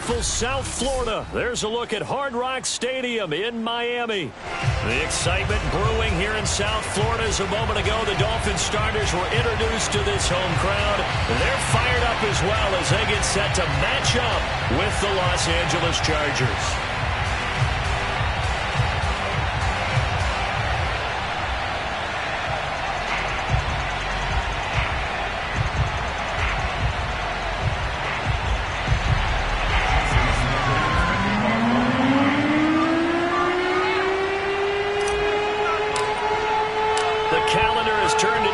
beautiful South Florida. There's a look at Hard Rock Stadium in Miami. The excitement brewing here in South Florida. As a moment ago, the Dolphins starters were introduced to this home crowd. They're fired up as well as they get set to match up with the Los Angeles Chargers.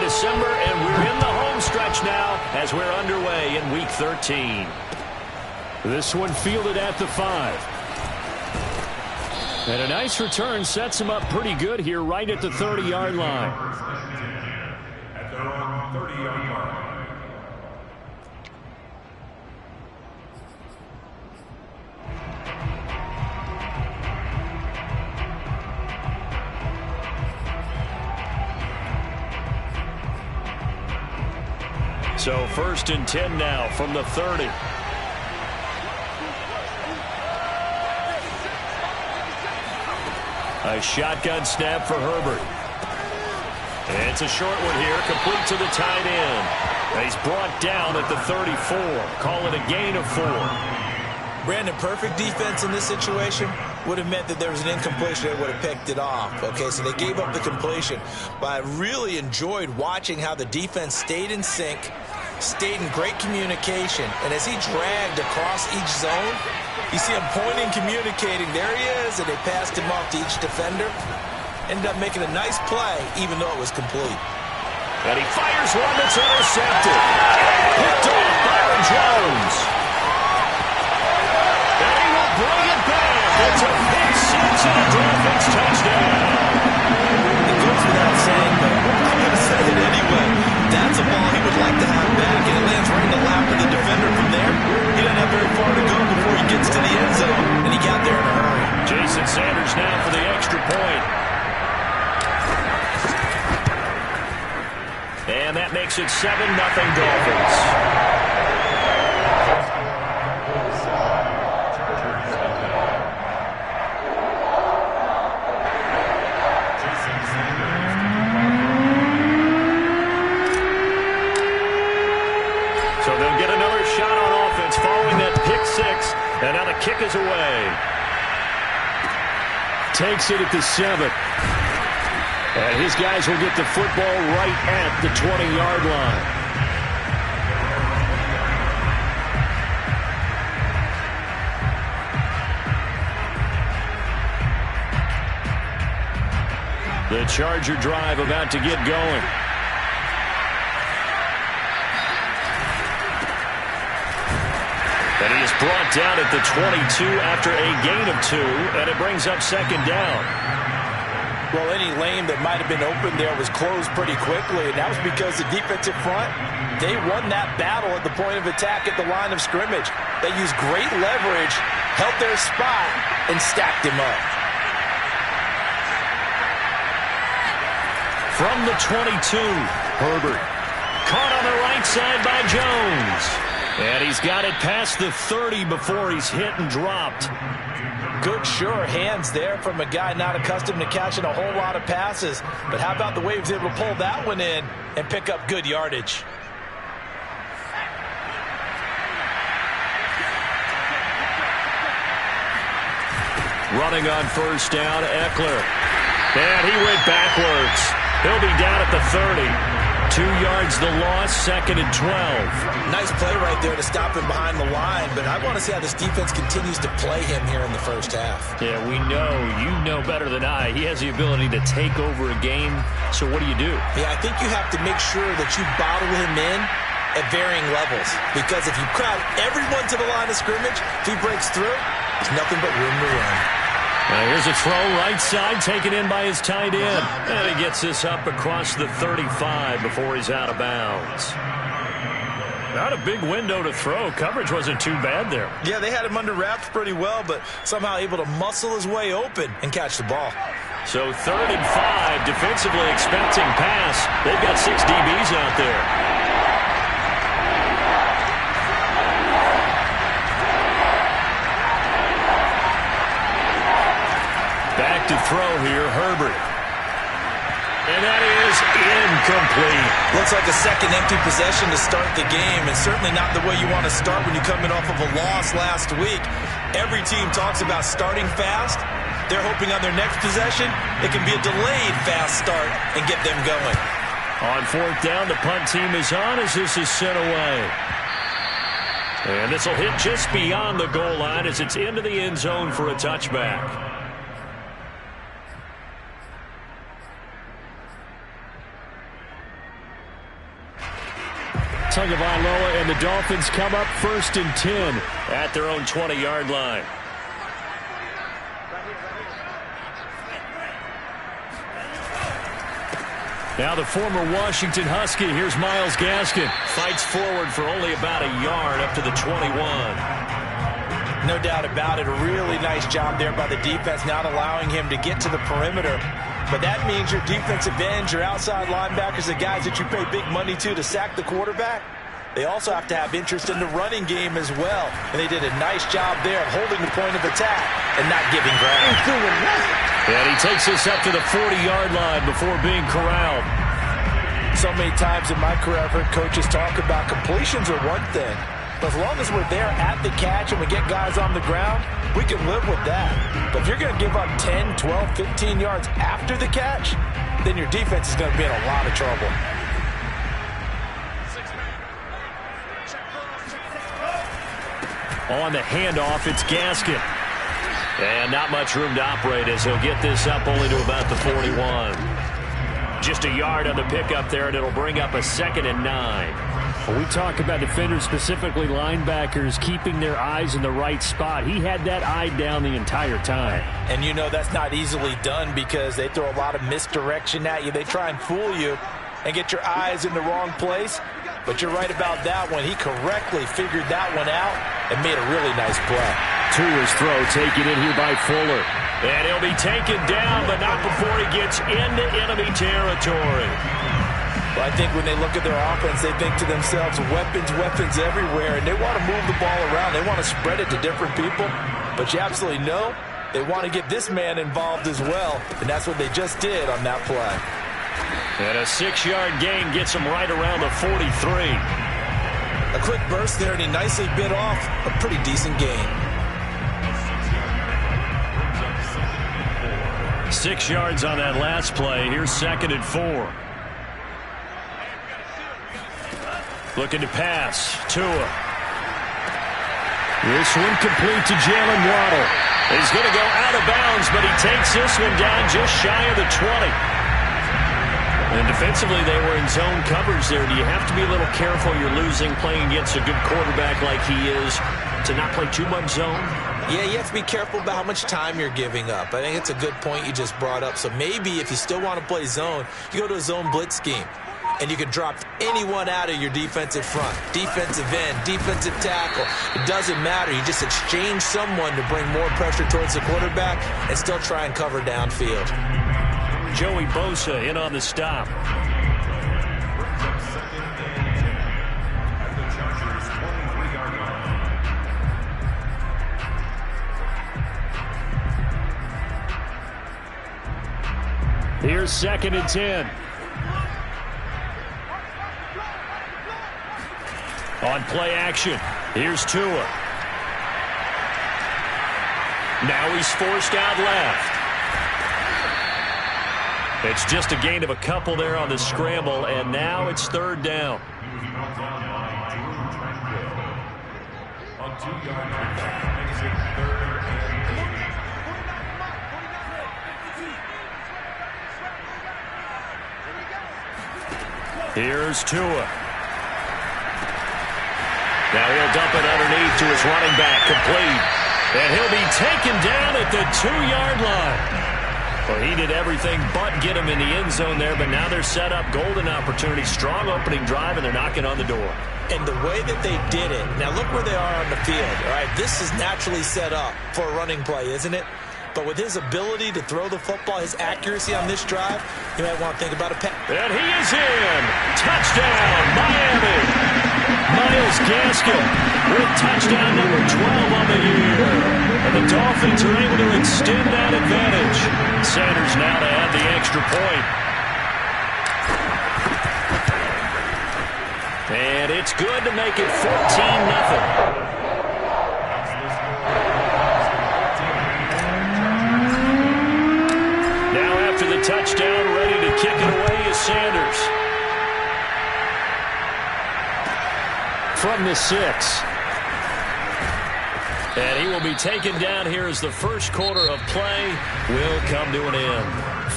December, and we're in the home stretch now as we're underway in Week 13. This one fielded at the 5. And a nice return sets him up pretty good here right at the 30-yard line. At their own 30-yard line. So 1st and 10 now from the 30. A shotgun snap for Herbert. It's a short one here, complete to the tight end. He's brought down at the 34. Call it a gain of 4. Brandon, perfect defense in this situation would have meant that there was an incompletion. They would have picked it off. Okay, so they gave up the completion. But I really enjoyed watching how the defense stayed in sync, stayed in great communication. And as he dragged across each zone, you see him pointing, communicating. There he is, and they passed him off to each defender. Ended up making a nice play, even though it was complete. And he fires one that's intercepted. Picked off Byron Jones. And he will bring it back. It's a pick six and a Dolphins touchdown. It goes without saying, but I'm going to say it anyway. That's a ball he would like to have back, and it lands right in the lap of the defender from there. He doesn't have very far to go before he gets to the end zone, and he got there in a hurry. Jason Sanders now for the extra point. And that makes it 7-0 Dolphins. So they'll get another shot on offense following that pick six. And now the kick is away. Takes it at the 7. And his guys will get the football right at the 20-yard line. The Charger drive about to get going. And he is brought down at the 22 after a gain of 2, and it brings up 2nd down. Well, any lane that might have been open there was closed pretty quickly, and that was because the defensive front, they won that battle at the point of attack at the line of scrimmage. They used great leverage, held their spot, and stacked him up. From the 22, Herbert. Caught on the right side by Jones. And he's got it past the 30 before he's hit and dropped. Good, sure hands there from a guy not accustomed to catching a whole lot of passes. But how about the way he was able to pull that one in and pick up good yardage? Running on 1st down, Eckler. And he went backwards. He'll be down at the 30. 2 yards the loss, 2nd and 12. Nice play right there to stop him behind the line, but I want to see how this defense continues to play him here in the first half. Yeah, we know, you know better than I, he has the ability to take over a game, so what do you do? Yeah, I think you have to make sure that you bottle him in at varying levels, because if you crowd everyone to the line of scrimmage, if he breaks through, there's nothing but room to run. Here's a throw right side taken in by his tight end. And he gets this up across the 35 before he's out of bounds. Not a big window to throw. Coverage wasn't too bad there. Yeah, they had him under wraps pretty well, but somehow able to muscle his way open and catch the ball. So 3rd and 5, defensively expecting pass. They've got 6 DBs out there. throw here, Herbert. And that is incomplete. Looks like a second empty possession to start the game, and certainly not the way you want to start when you're coming off of a loss last week. Every team talks about starting fast. They're hoping on their next possession, it can be a delayed fast start and get them going. On fourth down, the punt team is on as this is sent away. And this will hit just beyond the goal line as it's into the end zone for a touchback. Tagovailoa and the Dolphins come up 1st and 10 at their own 20-yard line. Now the former Washington Husky, here's Myles Gaskin. Fights forward for only about a yard up to the 21. No doubt about it. A really nice job there by the defense, not allowing him to get to the perimeter. But that means your defensive ends, your outside linebackers, the guys that you pay big money to sack the quarterback, they also have to have interest in the running game as well. And they did a nice job there of holding the point of attack and not giving ground. And he takes us up to the 40-yard line before being corralled. So many times in my career I've heard coaches talk about completions are one thing. But as long as we're there at the catch and we get guys on the ground, we can live with that. But if you're going to give up 10, 12, 15 yards after the catch, then your defense is going to be in a lot of trouble. On the handoff, it's Gaskin. And not much room to operate as he'll get this up only to about the 41. Just a yard on the pickup there, and it'll bring up a 2nd and 9. When we talk about defenders, specifically linebackers, keeping their eyes in the right spot, he had that eye down the entire time. And you know that's not easily done because they throw a lot of misdirection at you. They try and fool you and get your eyes in the wrong place. But you're right about that one. He correctly figured that one out and made a really nice play. To his throw, taken in here by Fuller. And he'll be taken down, but not before he gets into enemy territory. Well, I think when they look at their offense, they think to themselves, weapons everywhere, and they want to move the ball around. They want to spread it to different people, but you absolutely know they want to get this man involved as well, and that's what they just did on that play. And a 6-yard gain gets him right around the 43. A quick burst there, and he nicely bit off a pretty decent gain. 6 yards on that last play. Here's 2nd and 4. Looking to pass. Tua. This one complete to Jalen Waddle. He's going to go out of bounds, but he takes this one down just shy of the 20. And defensively, they were in zone coverage there. Do you have to be a little careful? You're losing playing against a good quarterback like he is to not play too much zone? Yeah, you have to be careful about how much time you're giving up. I think it's a good point you just brought up. So maybe if you still want to play zone, you go to a zone blitz scheme. And you can drop anyone out of your defensive front, defensive end, defensive tackle. It doesn't matter. You just exchange someone to bring more pressure towards the quarterback and still try and cover downfield. Joey Bosa in on the stop. Here's 2nd and 10. On play action, here's Tua. Now he's forced out left. It's just a gain of a couple there on the scramble, and now it's 3rd down. Here's Tua. Now he'll dump it underneath to his running back, complete. And he'll be taken down at the 2-yard line. Well, he did everything but get him in the end zone there, but now they're set up. Golden opportunity, strong opening drive, and they're knocking on the door. And the way that they did it, now look where they are on the field. All right, this is naturally set up for a running play, isn't it? But with his ability to throw the football, his accuracy on this drive, you might want to think about a pass. And he is in. Touchdown, Miami. Myles Gaskin with touchdown number 12 on the year. And the Dolphins are able to extend that advantage. Sanders now to add the extra point. And it's good to make it 14-0. The touchdown, ready to kick it away is Sanders. From the 6. And he will be taken down here as the first quarter of play will come to an end.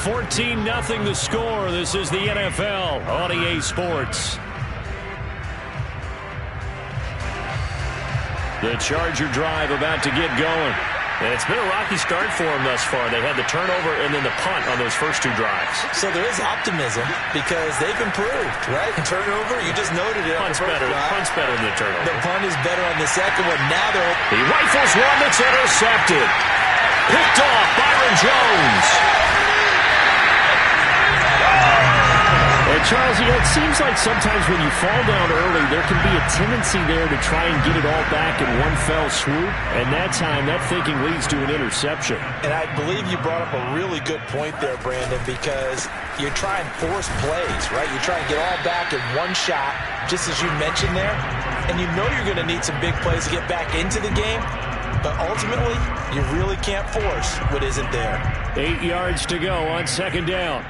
14-0 the score. This is the NFL on EA Sports. The Charger drive about to get going. And it's been a rocky start for them thus far. They had the turnover and then the punt on those first 2 drives. So there is optimism because they've improved, right? Turnover, you just noted it. Punt's better than the turnover. The punt is better on the second one. Now he rifles one that's intercepted. Picked off Byron Jones. And Charles, it seems like sometimes when you fall down early, there can be a tendency there to try and get it all back in one fell swoop. And that time, that thinking leads to an interception. And I believe you brought up a really good point there, Brandon, because you try and force plays, right? You try and get all back in one shot, just as you mentioned there. And you know you're going to need some big plays to get back into the game. But ultimately, you really can't force what isn't there. 8 yards to go on second down.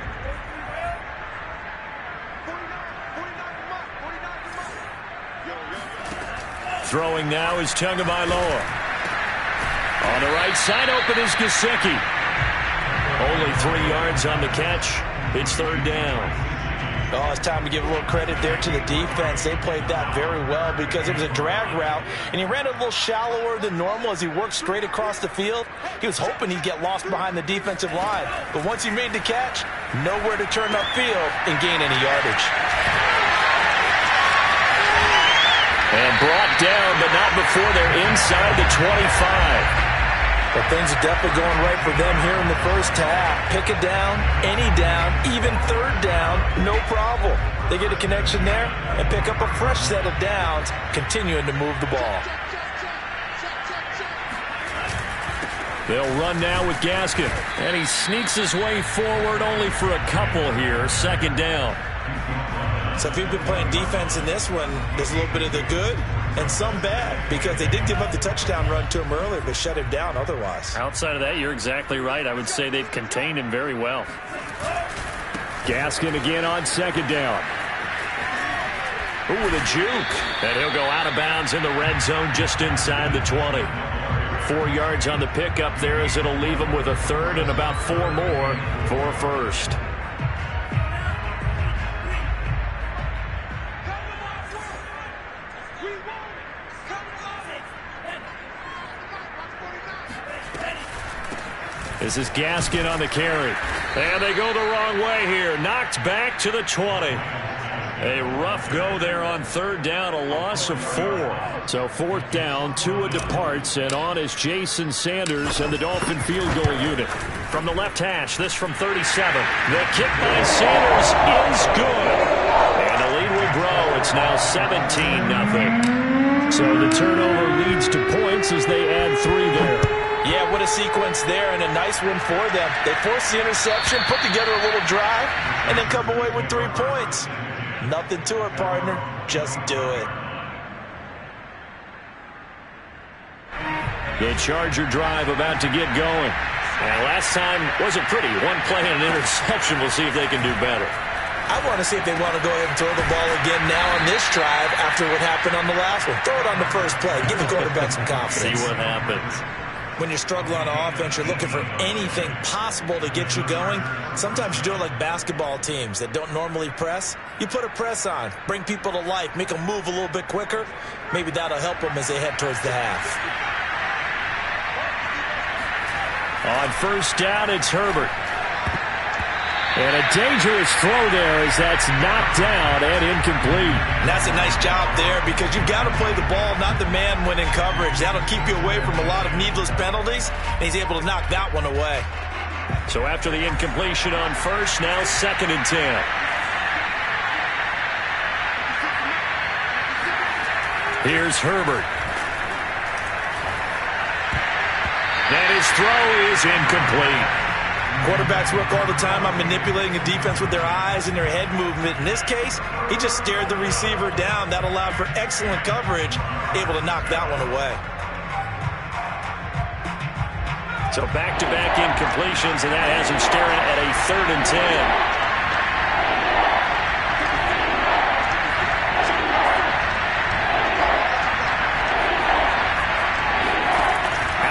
Throwing now is Tagovailoa. On the right side, open is Gesicki. Only 3 yards on the catch. It's third down. Oh, it's time to give a little credit there to the defense. They played that very well because it was a drag route, and he ran a little shallower than normal as he worked straight across the field. He was hoping he'd get lost behind the defensive line, but once he made the catch, nowhere to turn upfield and gain any yardage. And brought down, but not before they're inside the 25. But things are definitely going right for them here in the first half. Pick a down, any down, even third down, no problem. They get a connection there and pick up a fresh set of downs, continuing to move the ball. They'll run now with Gaskin. And he sneaks his way forward only for a couple here. Second down. So if you've been playing defense in this one, there's a little bit of the good and some bad because they did give up the touchdown run to him earlier but shut him down otherwise. Outside of that, you're exactly right. I would say they've contained him very well. Gaskin again on second down. Ooh, with a juke. And he'll go out of bounds in the red zone just inside the 20. 4 yards on the pickup there as it'll leave him with a third and about 4 more for a first. This is Gaskin on the carry. And they go the wrong way here. Knocked back to the 20. A rough go there on third down, a loss of 4. So fourth down, Tua departs, and on is Jason Sanders and the Dolphin field goal unit. From the left hash, this from 37. The kick by Sanders is good. And the lead will grow. It's now 17-0. So the turnover leads to points as they add 3 there. Yeah, what a sequence there, and a nice one for them. They forced the interception, put together a little drive, and then come away with 3 points. Nothing to it, partner. Just do it. The Charger drive about to get going. And last time wasn't pretty. 1 play and an interception. We'll see if they can do better. I want to see if they want to go ahead and throw the ball again now on this drive after what happened on the last one. Throw it on the first play. Give the quarterback some confidence. See what happens. When you're struggling on offense, you're looking for anything possible to get you going. Sometimes you do it like basketball teams that don't normally press. You put a press on, bring people to life, make them move a little bit quicker. Maybe that'll help them as they head towards the half. On first down, it's Herbert. And a dangerous throw there as that's knocked down and incomplete. And that's a nice job there because you've got to play the ball, not the man when in coverage. That'll keep you away from a lot of needless penalties, and he's able to knock that one away. So after the incompletion on first, now 2nd and 10. Here's Herbert. And his throw is incomplete. Quarterbacks work all the time on manipulating a defense with their eyes and their head movement. In this case, he just stared the receiver down. That allowed for excellent coverage, able to knock that one away. So back-to-back incompletions, and that has him staring at a 3rd and 10.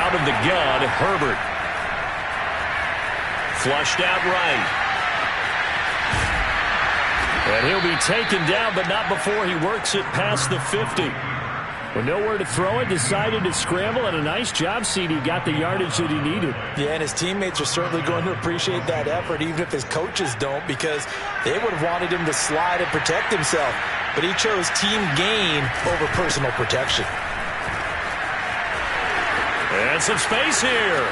Out of the gun, Herbert. Flushed out right. And he'll be taken down, but not before he works it past the 50. With nowhere to throw it, decided to scramble, and a nice job, CD. Got the yardage that he needed. Yeah, and his teammates are certainly going to appreciate that effort, even if his coaches don't, because they would have wanted him to slide and protect himself. But he chose team gain over personal protection. And some space here.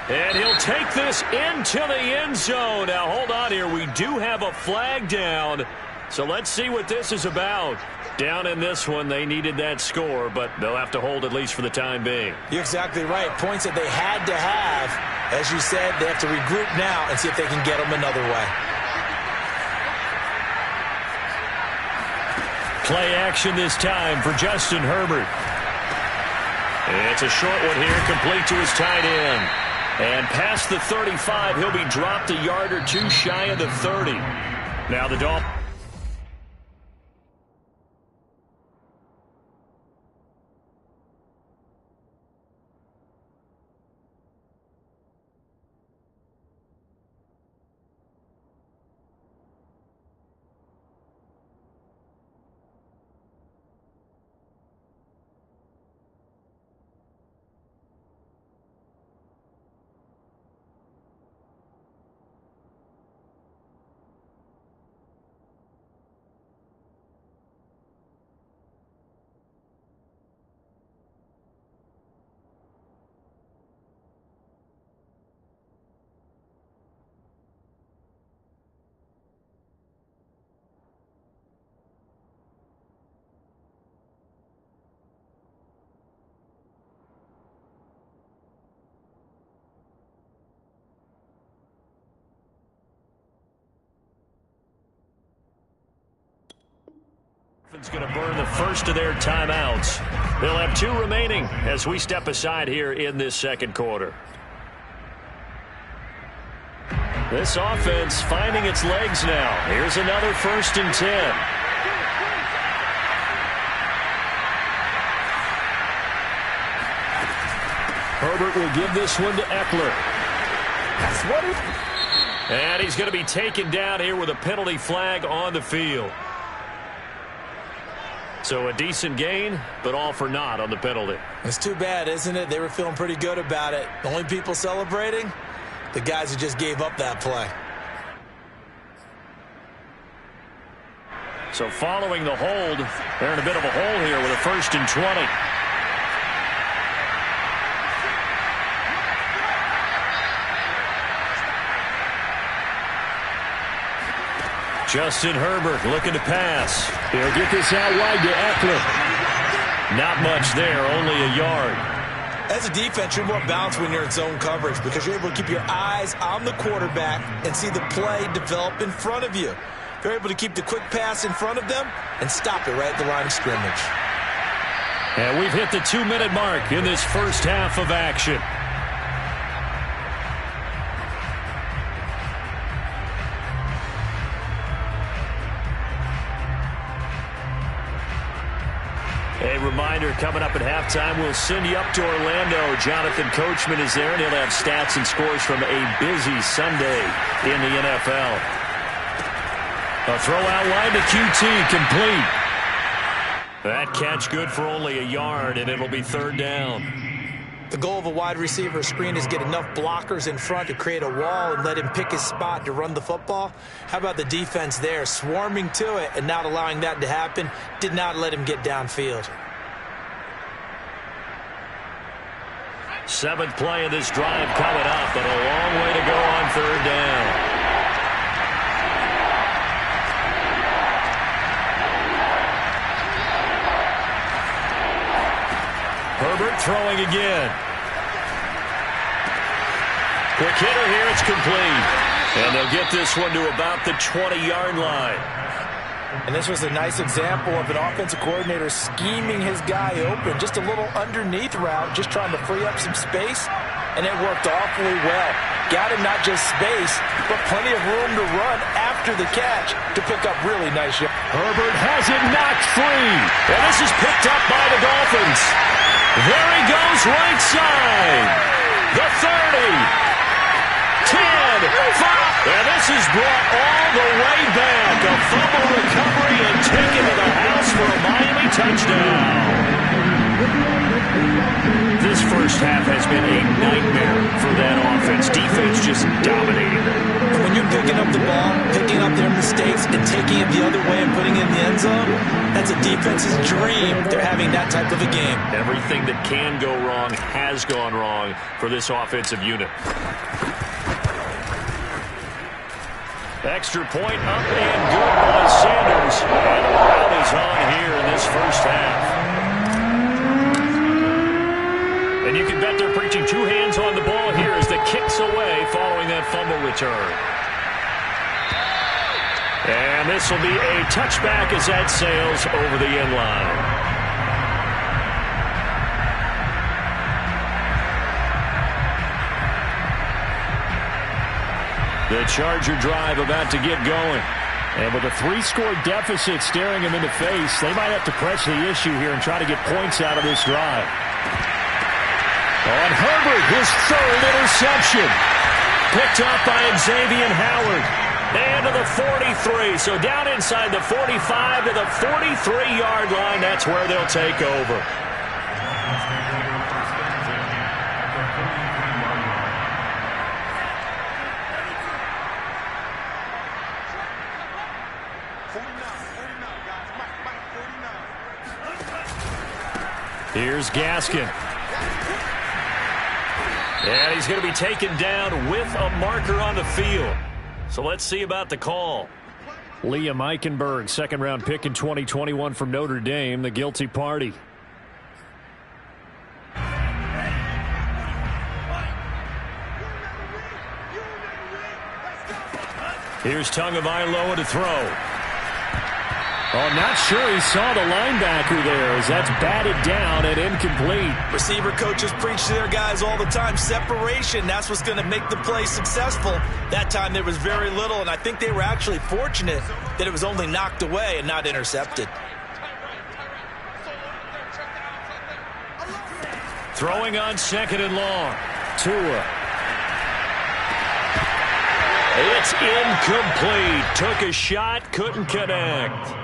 And he'll take this into the end zone. Now, hold on here. We do have a flag down. So let's see what this is about. Down in this one, they needed that score, but they'll have to hold at least for the time being. You're exactly right. Points that they had to have. As you said, they have to regroup now and see if they can get them another way. Play action this time for Justin Herbert. It's a short one here, complete to his tight end. And past the 35, he'll be dropped a yard or two shy of the 30. Now the Dolphins. Going to burn the first of their timeouts. They'll have 2 remaining as we step aside here in this second quarter. This offense finding its legs now. Here's another 1st and 10. Herbert will give this one to Eckler. And he's going to be taken down here with a penalty flag on the field. So a decent gain, but all for naught on the penalty. It's too bad, isn't it? They were feeling pretty good about it. The only people celebrating, the guys who just gave up that play. So following the hold, they're in a bit of a hole here with a 1st and 20. Justin Herbert looking to pass. He'll get this out wide to Eckler. Not much there, only a yard. As a defense, you're more balanced when you're in zone coverage because you're able to keep your eyes on the quarterback and see the play develop in front of you. You're able to keep the quick pass in front of them and stop it right at the line of scrimmage. And we've hit the 2-minute mark in this first half of action. A reminder, coming up at halftime, we'll send you up to Orlando. Jonathan Coachman is there, and he'll have stats and scores from a busy Sunday in the NFL. A throw out line to QT, complete. That catch good for only a yard, and it'll be 3rd down. The goal of a wide receiver screen is get enough blockers in front to create a wall and let him pick his spot to run the football. How about the defense there, swarming to it and not allowing that to happen? Did not let him get downfield. 7th play of this drive coming up, but a long way to go on 3rd down. Herbert throwing again. Quick hitter here. It's complete. And they'll get this one to about the 20-yard line. And this was a nice example of an offensive coordinator scheming his guy open. Just a little underneath route, just trying to free up some space. And it worked awfully well. Got him not just space, but plenty of room to run after the catch to pick up really nice yards. Herbert has it knocked free. And this is picked up by the Dolphins. There he goes right side. The 30. 10, 5, and this is brought all the way back. A fumble recovery and taken to the house for a Miami touchdown. This first half has been a nightmare for that offense. Defense just dominating them. When you're picking up the ball, picking up their mistakes, and taking it the other way and putting it in the end zone, that's a defense's dream. They're having that type of a game. Everything that can go wrong has gone wrong for this offensive unit. Extra point up and good by Sanders. And a rout is on here in this first half. And you can bet they're preaching two hands on the ball here as the kick's away following that fumble return. And this will be a touchback as that sails over the end line. The Charger drive about to get going. And with a 3-score deficit staring him in the face, they might have to press the issue here and try to get points out of this drive. On Herbert, his third interception. Picked up by Xavier Howard. And to the 43. So down inside the 45 to the 43-yard line. That's where they'll take over. Here's Gaskin. And he's going to be taken down with a marker on the field. So let's see about the call. Liam Eichenberg, second-round pick in 2021 from Notre Dame, the guilty party. Here's Tagovailoa to throw. Oh, not sure he saw the linebacker there as that's batted down and incomplete. Receiver coaches preach to their guys all the time. Separation, that's what's going to make the play successful. That time there was very little, and I think they were actually fortunate that it was only knocked away and not intercepted. Throwing on second and long. Tua. It's incomplete. Took a shot, couldn't connect.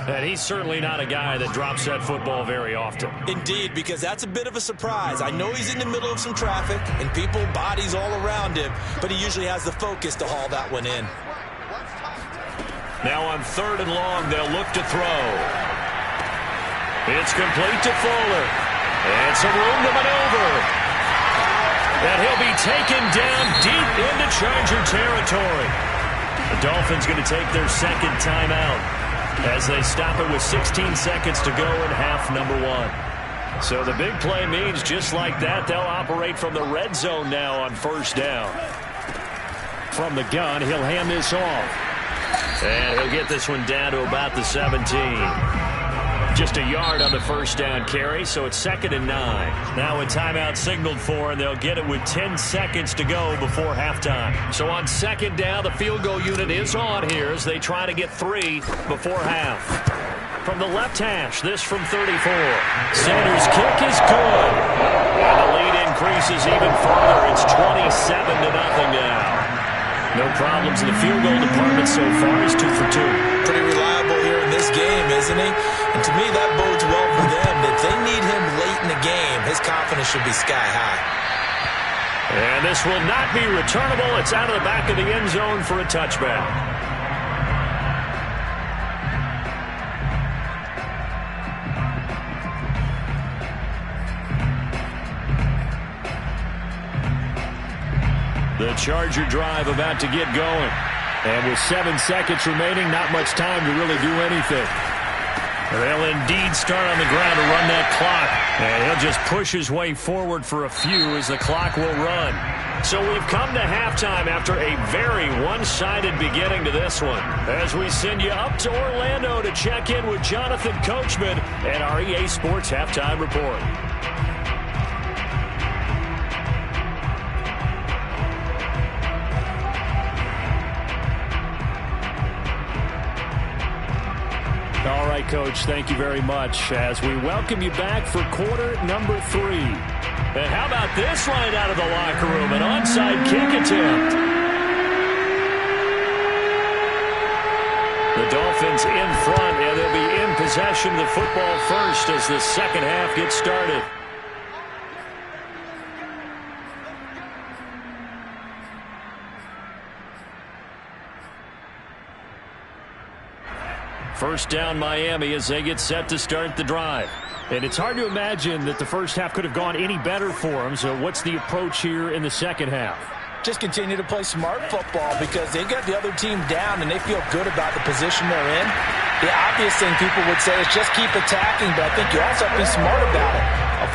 And he's certainly not a guy that drops that football very often. Indeed, because that's a bit of a surprise. I know he's in the middle of some traffic and people, bodies all around him, but he usually has the focus to haul that one in. Now on third and long, they'll look to throw. It's complete to Fuller. And some room to maneuver. And he'll be taken down deep into Charger territory. The Dolphins going to take their second timeout as they stop it with 16 seconds to go in half number one. So the big play means just like that, they'll operate from the red zone now on first down. From the gun, he'll hand this off. And he'll get this one down to about the 17. Just a yard on the first down carry, so it's 2nd and 9. Now a timeout signaled for, and they'll get it with 10 seconds to go before halftime. So on second down, the field goal unit is on here as they try to get 3 before half. From the left hash, this from 34. Sanders' kick is good. And the lead increases even further. It's 27-0 now. No problems in the field goal department so far. He's 2 for 2. Pretty reliable here in this game, isn't he? And to me, that bodes well for them. If they need him late in the game, his confidence should be sky high. And this will not be returnable. It's out of the back of the end zone for a touchback. The Charger drive about to get going. And with 7 seconds remaining, not much time to really do anything. They'll indeed start on the ground to run that clock. And he'll just push his way forward for a few as the clock will run. So we've come to halftime after a very one-sided beginning to this one. As we send you up to Orlando to check in with Jonathan Coachman and our EA Sports Halftime Report. All right, Coach, thank you very much as we welcome you back for quarter number 3. And how about this line out of the locker room? An onside kick attempt. The Dolphins in front, and they'll be in possession of the football first as the second half gets started. First down Miami as they get set to start the drive. And it's hard to imagine that the first half could have gone any better for them. So what's the approach here in the second half? Just continue to play smart football because they got the other team down and they feel good about the position they're in. The obvious thing people would say is just keep attacking, but I think you also have to be smart about it.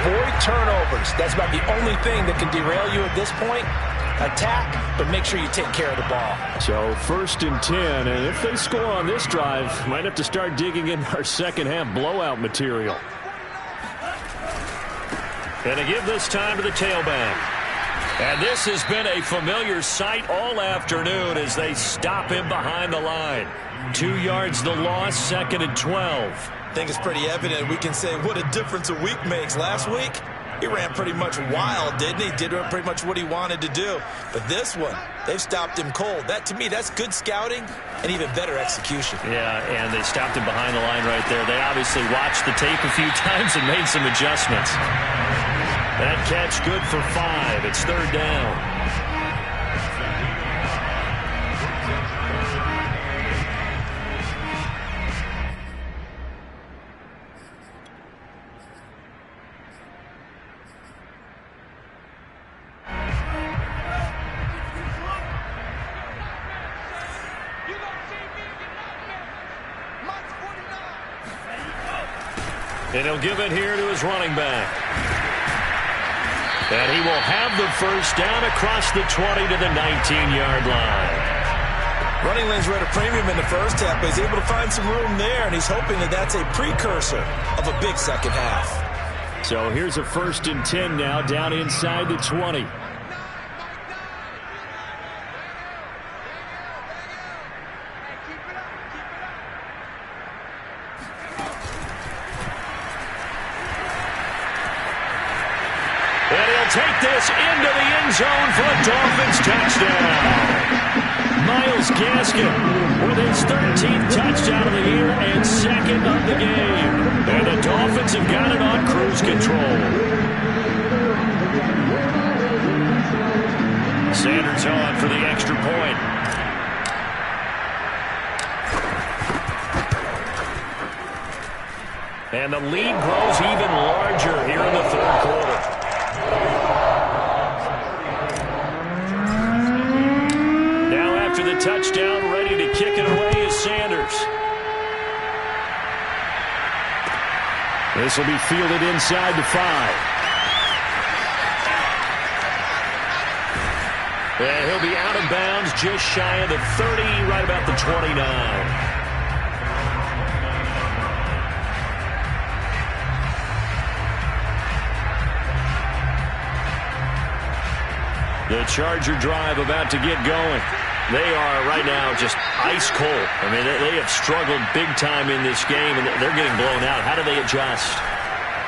Avoid turnovers. That's about the only thing that can derail you at this point. Attack, but make sure you take care of the ball. So 1st and 10, and if they score on this drive, might have to start digging in our second half blowout material. And to give this time to the tailback. And this has been a familiar sight all afternoon as they stop him behind the line. 2 yards the loss, 2nd and 12. I think it's pretty evident. We can say what a difference a week makes. Last week, he ran pretty much wild, didn't he? Did pretty much what he wanted to do. But this one, they've stopped him cold. That, to me, that's good scouting and even better execution. Yeah, and they stopped him behind the line right there. They obviously watched the tape a few times and made some adjustments. That catch good for 5. It's 3rd down. And he'll give it here to his running back. And he will have the first down across the 20 to the 19-yard line. Running lanes were at a premium in the first half, but he's able to find some room there, and he's hoping that that's a precursor of a big second half. So here's a 1st and 10 now, down inside the 20. Take this into the end zone for a Dolphins touchdown. Myles Gaskin with his 13th touchdown of the year and 2nd of the game. And the Dolphins have got it on cruise control. Sanders on for the extra point. And the lead grows even larger here in the 3rd quarter. The touchdown, ready to kick it away is Sanders. This will be fielded inside the 5. And he'll be out of bounds just shy of the 30, right about the 29. The Charger drive about to get going. They are right now just ice cold. I mean, they have struggled big time in this game, and they're getting blown out. How do they adjust?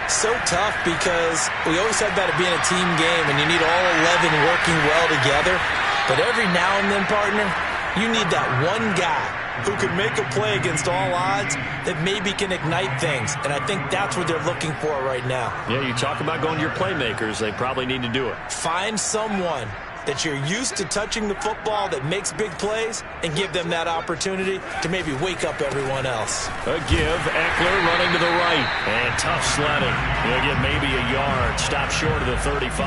So tough because we always said about it being a team game, and you need all 11 working well together. But every now and then, partner, you need that one guy who can make a play against all odds that maybe can ignite things. And I think that's what they're looking for right now. Yeah, you talk about going to your playmakers. They probably need to do it. Find someone that you're used to touching the football that makes big plays and give them that opportunity to maybe wake up everyone else. A give. Eckler running to the right. And tough sledding. He'll get maybe a yard. Stop short of the 35.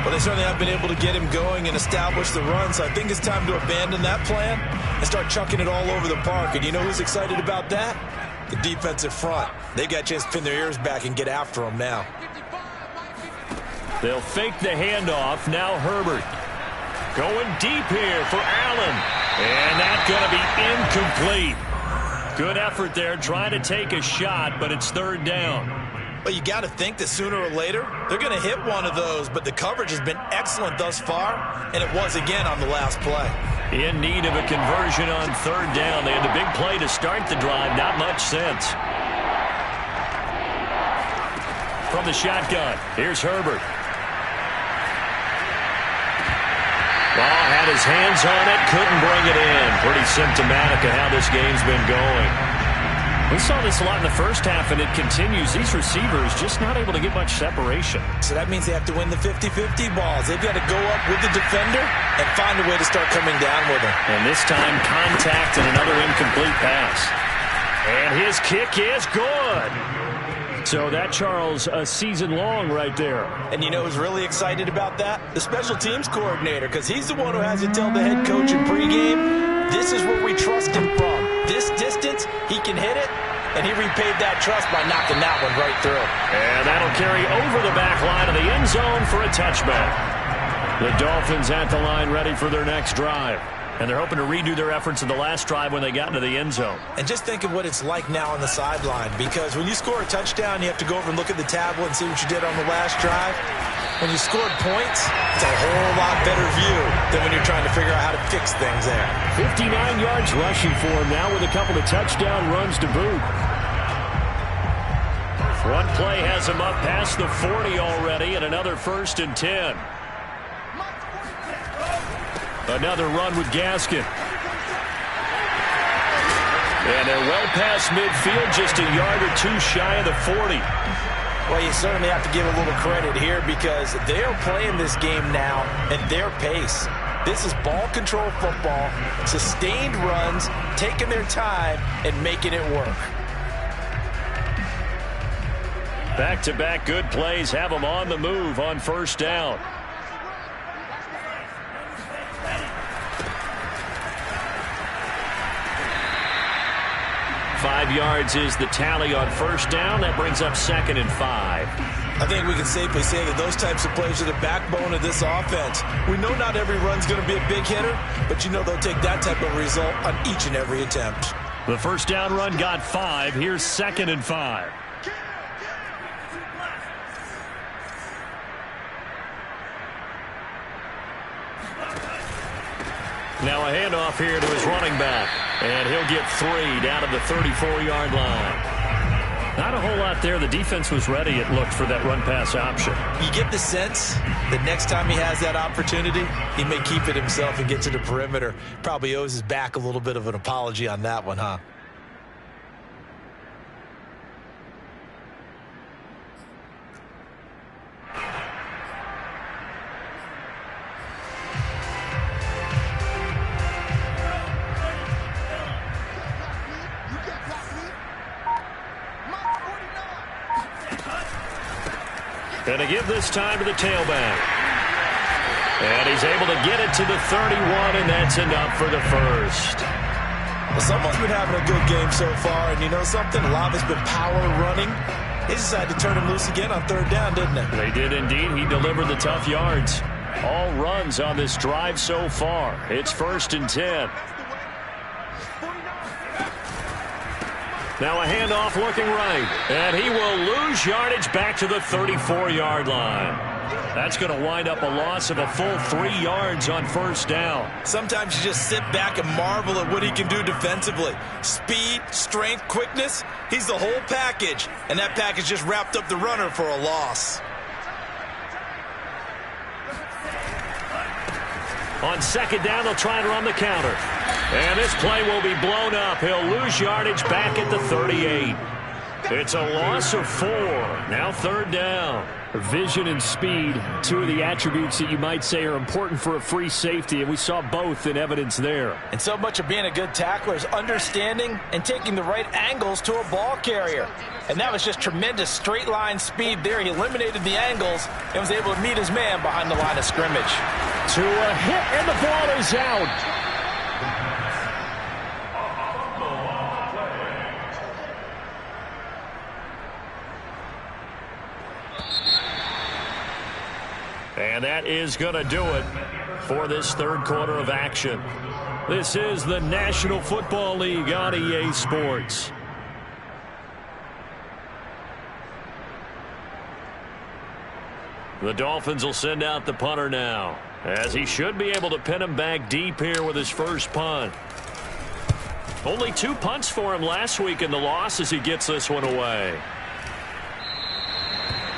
Well, they certainly have been able to get him going and establish the run, so I think it's time to abandon that plan and start chucking it all over the park. And you know who's excited about that? the defensive front. They got a chance to pin their ears back and get after him now. They'll fake the handoff. Now Herbert. Going deep here for Allen. And that's going to be incomplete. Good effort there trying to take a shot, but it's third down. Well, you got to think that sooner or later they're going to hit one of those, but the coverage has been excellent thus far, and it was again on the last play. In need of a conversion on third down. They had the big play to start the drive. Not much sense. From the shotgun, here's Herbert. Ball had his hands on it, couldn't bring it in. Pretty symptomatic of how this game's been going. We saw this a lot in the first half, and it continues. These receivers just not able to get much separation. So that means they have to win the 50-50 balls. They've got to go up with the defender and find a way to start coming down with him. And this time, contact and another incomplete pass. And his kick is good. So that, Charles, a season long right there. And you know who's really excited about that? The special teams coordinator, because he's the one who has to tell the head coach in pregame, this is where we trust him from. This distance, he can hit it, and he repaid that trust by knocking that one right through. And that'll carry over the back line of the end zone for a touchback. The Dolphins at the line ready for their next drive. And they're hoping to redo their efforts in the last drive when they got into the end zone. And just think of what it's like now on the sideline, because when you score a touchdown, you have to go over and look at the tablet and see what you did on the last drive. When you scored points, it's a whole lot better view than when you're trying to figure out how to fix things there. 59 yards rushing for him now with a couple of touchdown runs to boot. One play has him up past the 40 already, and another 1st and 10. Another run with Gaskin. And they're well past midfield, just a yard or two shy of the 40. Well, you certainly have to give a little credit here because they're playing this game now at their pace. This is ball control football, sustained runs, taking their time and making it work. Back-to-back good plays have them on the move on first down. Five yards is the tally on first down. That brings up 2nd and 5. I think we can safely say that those types of plays are the backbone of this offense. We know not every run's going to be a big hitter, but you know they'll take that type of result on each and every attempt. The first down run got 5. Here's 2nd and 5. Now a handoff here to his running back. And he'll get 3 down at the 34-yard line. Not a whole lot there. The defense was ready, it looked, for that run-pass option. You get the sense that next time he has that opportunity, he may keep it himself and get to the perimeter. Probably owes his back a little bit of an apology on that one, huh? And to give this time to the tailback. And he's able to get it to the 31, and that's enough for the first. Well, someone's been having a good game so far, and you know something? A lot has been power running. They decided to turn him loose again on third down, didn't they? They did indeed. He delivered the tough yards. All runs on this drive so far. It's 1st and 10. Now a handoff looking right. And he will lose yardage back to the 34-yard line. That's going to wind up a loss of a full 3 yards on first down. Sometimes you just sit back and marvel at what he can do defensively. Speed, strength, quickness. He's the whole package. And that package just wrapped up the runner for a loss. On second down, they'll try and run the counter. And this play will be blown up. He'll lose yardage back at the 38. It's a loss of 4. Now third down. Vision and speed, two of the attributes that you might say are important for a free safety, and we saw both in evidence there. And so much of being a good tackler is understanding and taking the right angles to a ball carrier. And that was just tremendous straight line speed there. He eliminated the angles and was able to meet his man behind the line of scrimmage. To a hit, and the ball is out. And that is going to do it for this third quarter of action. This is the National Football League on EA Sports. The Dolphins will send out the punter now, as he should be able to pin him back deep here with his first punt. Only 2 punts for him last week in the loss as he gets this one away.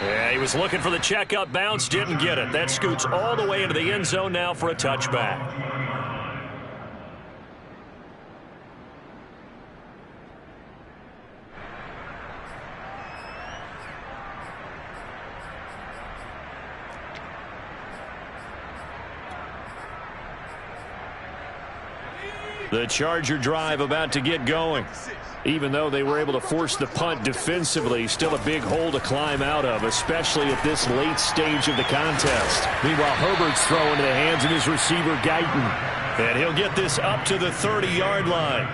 Yeah, he was looking for the checkup bounce, didn't get it. That scoots all the way into the end zone now for a touchback. The Charger drive about to get going. Even though they were able to force the punt defensively, still a big hole to climb out of, especially at this late stage of the contest. Meanwhile, Herbert's throwing into the hands of his receiver, Guyton. And he'll get this up to the 30-yard line.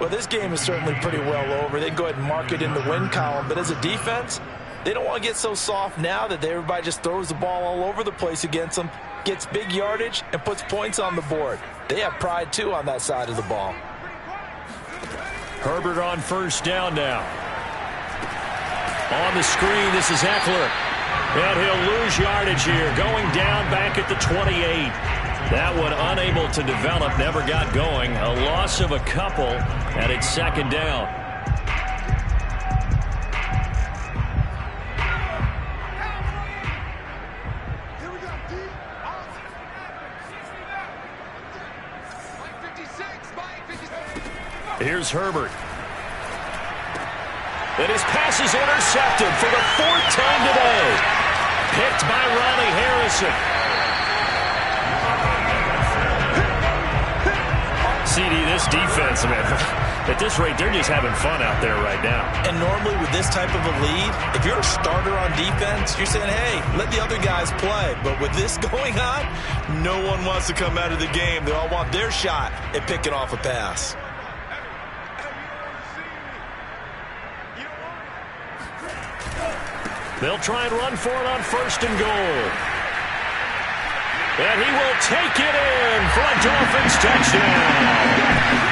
Well, this game is certainly pretty well over. They can go ahead and mark it in the win column. But as a defense, they don't want to get so soft now that everybody just throws the ball all over the place against them, gets big yardage, and puts points on the board. They have pride, too, on that side of the ball. Herbert on first down now. On the screen, this is Eckler. And he'll lose yardage here, going down back at the 28. That one unable to develop, never got going. A loss of a couple, and it's second down. Here's Herbert. And his pass is intercepted for the 4th time today. Picked by Ronnie Harrison. CD, this defense, man, at this rate, they're just having fun out there right now. And normally with this type of a lead, if you're a starter on defense, you're saying, hey, let the other guys play. But with this going on, no one wants to come out of the game. They all want their shot at picking off a pass. They'll try and run for it on first and goal. And he will take it in for a Dolphins touchdown.